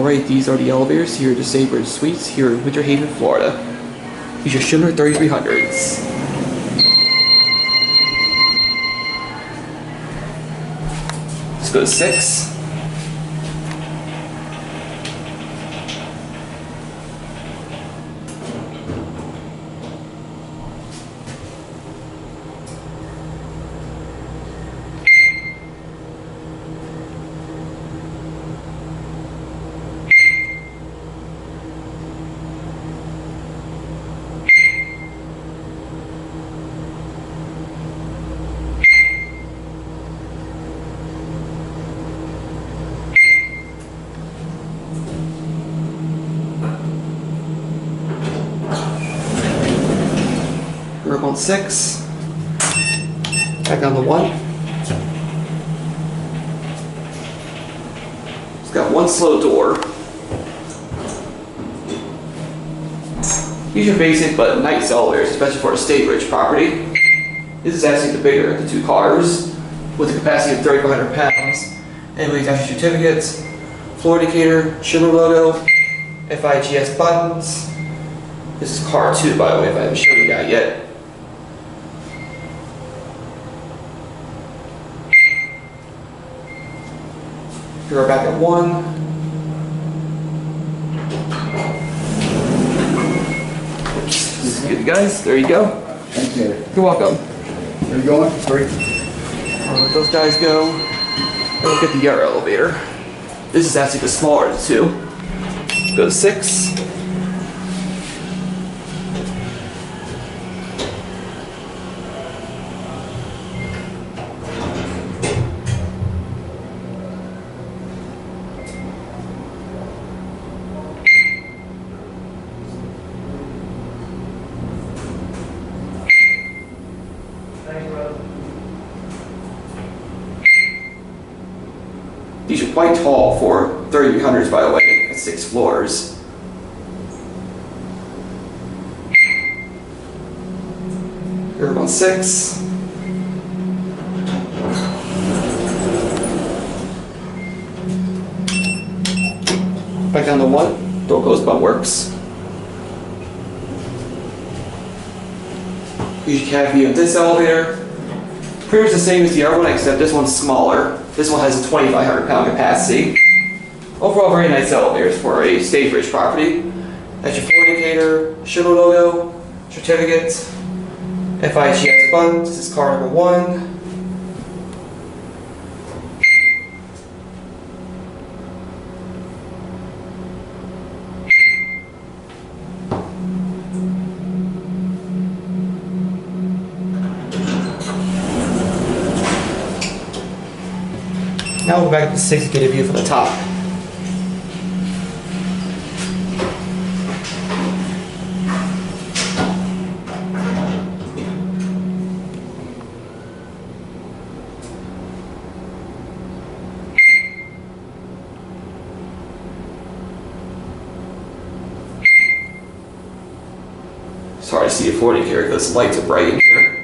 Alright, these are the elevators here at the Staybridge Suites here in Winter Haven, Florida. These are Schindler 3300s. Let's go to 6. We're up on 6. Back down to 1. It's got one slow door. These are basic but nice elevators, especially for a Staybridge property. This is actually the bigger of the two cars, with a capacity of 3,500 pounds. And we got your certificates, floor indicator, Schindler logo, FIGS buttons. This is car 2, by the way, if I haven't shown you that yet. Here we're back at 1. Oops, this is good, guys. There you go. Thank you. You're welcome. Where are you going? 3. I'll let those guys go. And we'll get the other elevator. This is actually the smaller of the two. Go to 6. These are quite tall for 3300s, by the way, at 6 floors. Here we're on 6. Back down to 1. Door close button works. Here's your cab view of this elevator. Pretty much the same as the other one, except this one's smaller. This one has a 2,500 pound capacity. Overall, very nice elevators for a Staybridge property. That's your floor indicator, Schindler logo, certificate, FIGS buttons. This is car number 1. Now we'll go back up to 6 to get a view from the top. Sorry to see a 40 here because the lights are bright in here.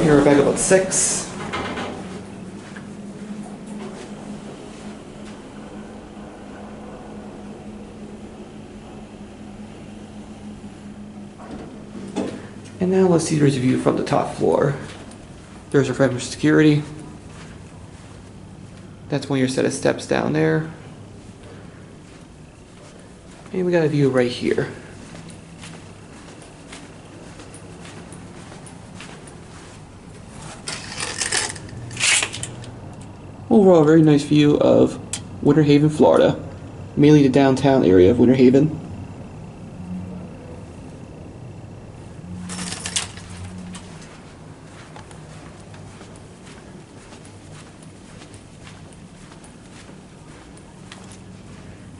Here we're back up at 6. And now let's see the view from the top floor. There's our frame for security. That's one of your set of steps down there. And we got a view right here. Overall, a very nice view of Winter Haven, Florida. Mainly the downtown area of Winter Haven.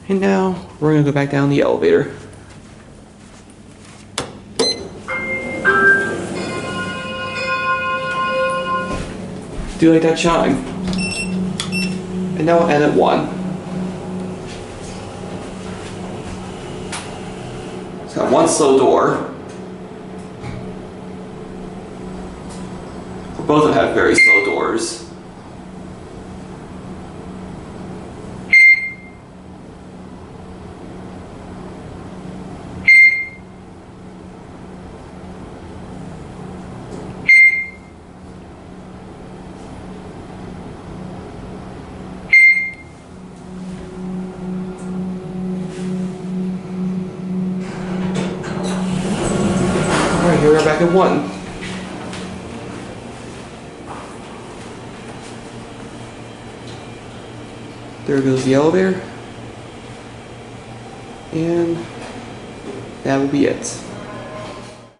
And now, we're going to go back down the elevator. Do you like that chime? And now we'll end at 1. Got one slow door. Both of them have very slow doors. Alright, here we are back at 1. There goes the elevator. And that will be it.